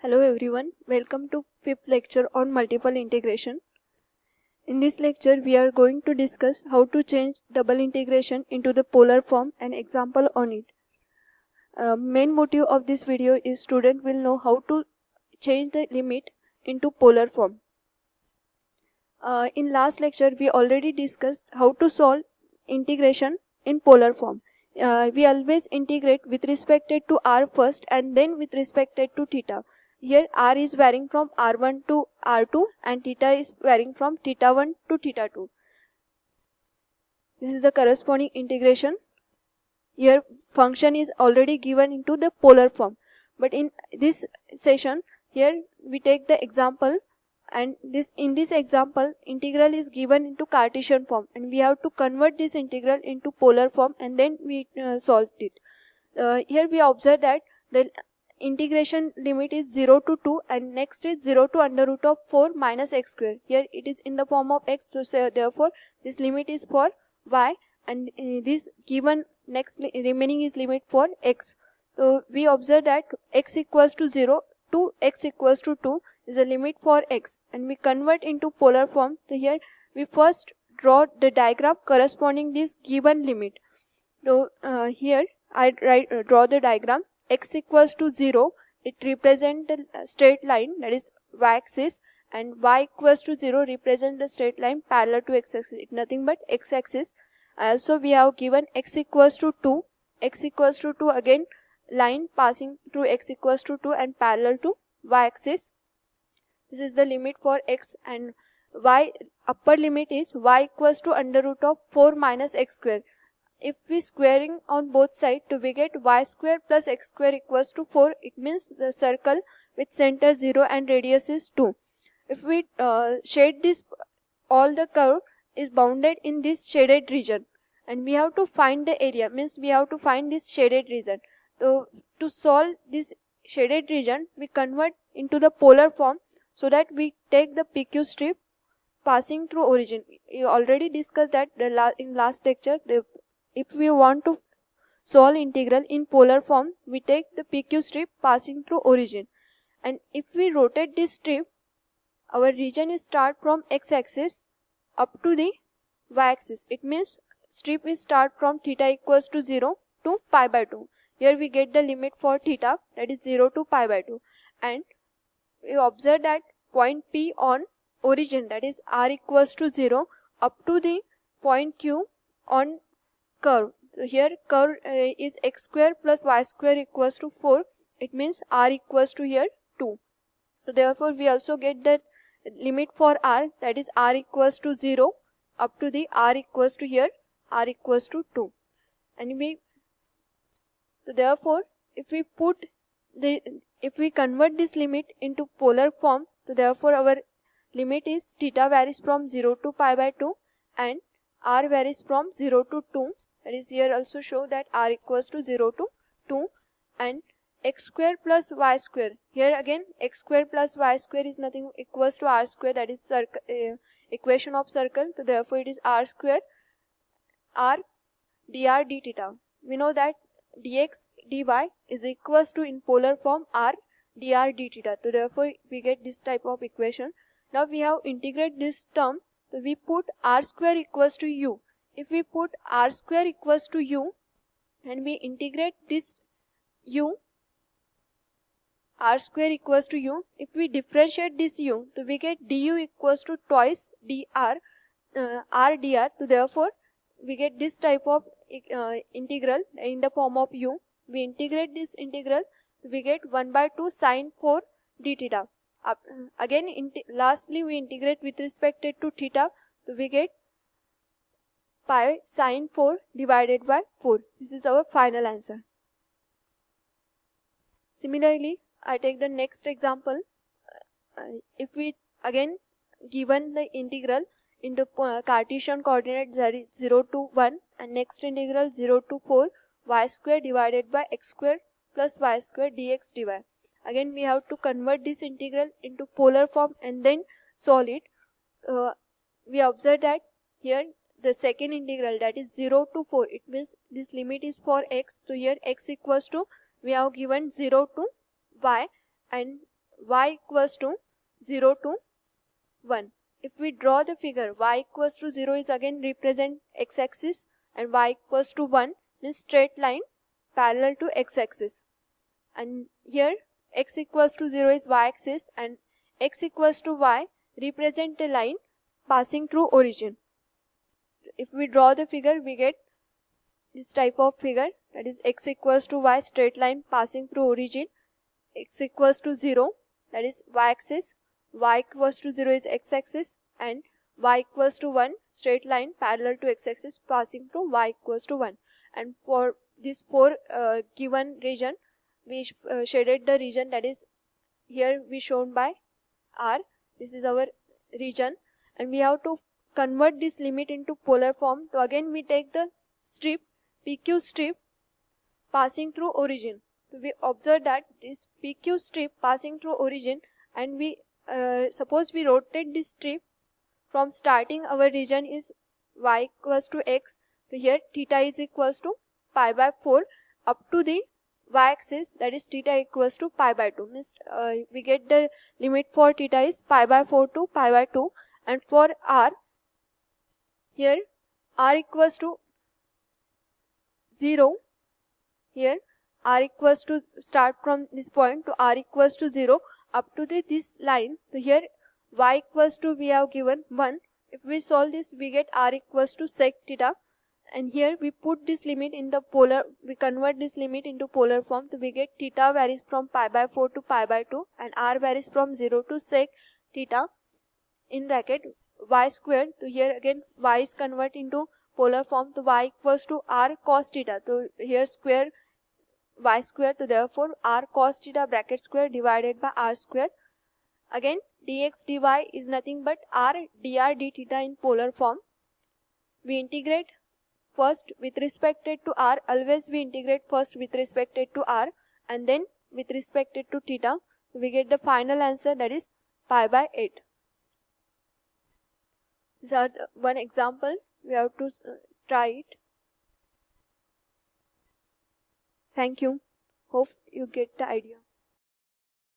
Hello everyone, welcome to fifth lecture on multiple integration. In this lecture, we are going to discuss how to change double integration into the polar form and example on it. Main motive of this video is student will know how to change the limit into polar form. In last lecture, we already discussed how to solve integration in polar form. We always integrate with respect to r first and then with respect to theta. Here r is varying from r1 to r2 and theta is varying from theta1 to theta2. This is the corresponding integration. Here function is already given into the polar form. But in this session, here we take the example, and in this example integral is given into Cartesian form and we have to convert this integral into polar form and then we solve it. Here we observe that the integration limit is 0 to 2 and next is 0 to under root of 4 minus x square. Here it is in the form of x, so therefore this limit is for y and this given next remaining is limit for x. So we observe that x equals to 0 to x equals to 2 is a limit for x and we convert into polar form. So here we first draw the diagram corresponding this given limit. So here I draw the diagram. X equals to 0, it represents the straight line, that is y-axis, and y equals to 0 represent the straight line parallel to x-axis, it's nothing but x-axis. Also we have given x equals to 2, x equals to 2 again line passing through x equals to 2 and parallel to y-axis. This is the limit for x, and y upper limit is y equals to under root of 4 minus x square. If we squaring on both sides, to we get y square plus x square equals to 4. It means the circle with center 0 and radius is 2. If we shade this, all the curve is bounded in this shaded region and we have to find the area, means we have to find this shaded region. So to solve this shaded region, we convert into the polar form so that we take the PQ strip passing through origin. We already discussed that in last lecture. If we want to solve integral in polar form, we take the PQ strip passing through origin. And if we rotate this strip, our region is start from x-axis up to the y-axis. It means strip is start from theta equals to 0 to pi by 2. Here we get the limit for theta, that is 0 to pi by 2. And we observe that point P on origin, that is r equals to 0 up to the point Q on curve. So here curve is x square plus y square equals to 4. It means r equals to here 2. So therefore we also get the limit for r, that is r equals to 0 up to the r equals to here r equals to 2. And so therefore if we convert this limit into polar form, so therefore our limit is theta varies from 0 to pi by 2 and r varies from 0 to 2. That is here also show that r equals to 0 to 2 and x square plus y square. Here again x square plus y square is nothing equals to r square, that is equation of circle. So therefore it is r square r dr d theta. We know that dx dy is equals to in polar form r dr d theta. So therefore we get this type of equation. Now we have integrate this term. So we put r square equals to u. If we put r square equals to u and we integrate this u, r square equals to u, if we differentiate this u, so we get du equals to twice dr r dr. So therefore we get this type of integral in the form of u. We integrate this integral, we get 1 by 2 sine 4 d theta. Again lastly we integrate with respect to theta, so we get pi sine 4 divided by 4. This is our final answer. Similarly, I take the next example. If we again given the integral in the Cartesian coordinate 0 to 1 and next integral 0 to 4 y square divided by x square plus y square dx dy. Again we have to convert this integral into polar form and then solve it. We observe that here the second integral, that is 0 to 4, it means this limit is for x. So here x equals to, we have given 0 to y and y equals to 0 to 1. If we draw the figure, y equals to 0 is again represent x-axis and y equals to 1 means straight line parallel to x-axis. And here x equals to 0 is y-axis and x equals to y represent a line passing through origin. If we draw the figure, we get this type of figure, that is x equals to y straight line passing through origin, x equals to 0 that is y-axis, y equals to 0 is x-axis and y equals to 1 straight line parallel to x-axis passing through y equals to 1. And for this 4 given region, we shaded the region, that is here we shown by R. This is our region and we have to convert this limit into polar form. So again we take the strip, PQ strip passing through origin. So we observe that this PQ strip passing through origin, and we suppose we rotate this strip from starting our region is y equals to x. So here theta is equals to pi by 4 up to the y-axis, that is theta equals to pi by 2. Means we get the limit for theta is pi by 4 to pi by 2, and for r, here r equals to 0. Here r equals to start from this point to r equals to 0 up to this line. So here y equals to we have given 1. If we solve this, we get r equals to sec theta, and here we put this limit in the polar, we convert this limit into polar form. So we get theta varies from pi by 4 to pi by 2 and r varies from 0 to sec theta in bracket y squared. So here again y is converted into polar form, so y equals to r cos theta. So here square y square, so therefore r cos theta bracket square divided by r square. Again dx dy is nothing but r dr d theta in polar form. We integrate first with respect to r, always we integrate first with respect to r and then with respect to theta. We get the final answer, that is pi by 8. This is one example, we have to try it. Thank you. Hope you get the idea.